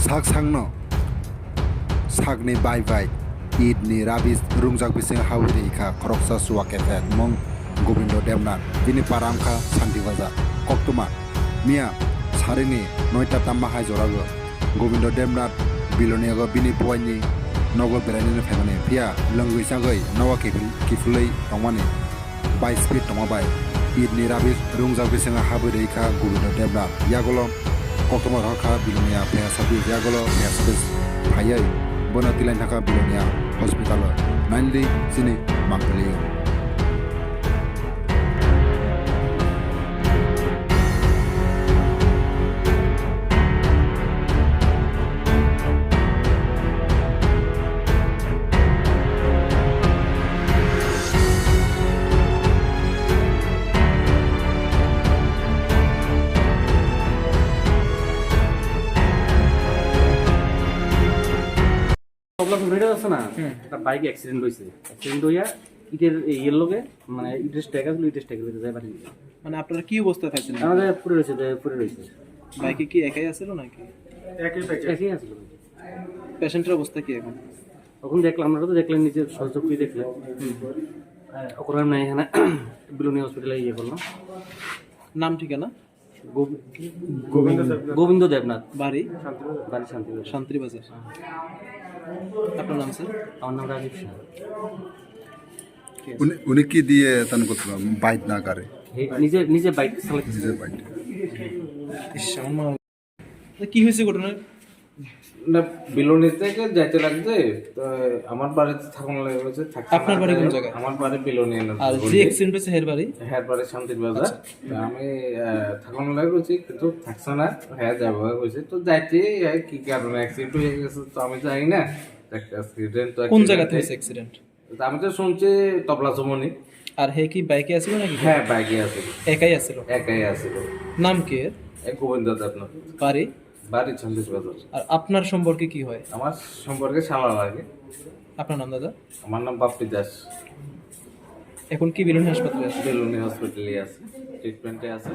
sak sangno sakni bai bai id ni rabis rungjak bising hauri kha khoroksa suwa kefet mong Gobindo Devnath bini paramkha Shanti Bazar koktuma mia sarini 9ta tamma hai jorago Gobindo Devnath biloniago bini poini nogo berani famane pia longui sangai nawa kifulei tongmani by speed tongma bai id ni rabis rungjak bising hauri kha Gobindo Devnath yagolo koktuma rakha bilonia pya sabi yagolo pya sabi phayai bona tilain thaka bilonia hospital mainly sini mangkali video আছে না একটা bike accident হয়েছে accident হইয়া ইটের ইয়ের লগে মানে ইটের স্ট্যাক আছে ইটের স্ট্যাকের ভিতরে যাই বাড়ি মানে আপনারা কি অবস্থায় থাকছেন? আমাদের পুরে রয়েছে বাইকে কি একাই আছিল নাকি? একই আছিল পেশেন্টের অবস্থা কি এখন? তখন দেখলাম আমরা তো দেখলেন নিজের সহযোগী দেখলেন ওখানে নাই এখানে বিলুনি হসপিটালে ইয়ে করলাম নাম ঠিকানা? গোবিন্দ দেবনাথ বাড়ি শান্তি বাজার। আপনার নাম স্যার? আমার নাম রাজীব শাহ। উনি কি দিয়ে তান করতে বাইক না কারে নিজে বাইক চালাচ্ছে নিজের বাইক কি হয়েছে ঘটনা? না বিলোনি থেকে যাইতে লাগছে তো আমার বাড়িতে থাকুন লাগছে। আপনার বাড়ি কোন জায়গায়? আমার বাড়ি বিলোনি। আর যে অ্যাক্সিডেন্ট হয়েছে হের বাড়ি? হ্যাঁ বাড়ি শান্তির বাজার। তো আমি থাকুন লাগছি কিন্তু থাকছে না, হ্যাঁ যাবো হয়েছে তো যাইতে কি কারণে অ্যাক্সিডেন্ট হয়ে গেছে তো আমি জানি না। অ্যাক্সিডেন্ট কোন জায়গাতে হয়েছে অ্যাক্সিডেন্ট? আমি তো শুনছি তবলা চমনি। আর হে কি বাইকে আসছিল নাকি? হ্যাঁ বাইকে আসছিল। একাই আসছিল? একাই আসছিল। নাম কি এর? গোবিন্দ দেবনাথ। বাড়ি? বাড়ি শান্তির বাজার। আর আপনার সম্পর্কে কি হয়? আমার সম্পর্কে শালা লাগে। আপনার নাম দাদা? আমার নাম বাপ্পি দাস। এখন কি বিলুনি হাসপাতালে আছে? বেলুনি হসপিটালে আছে, ট্রিটমেন্টে আছে।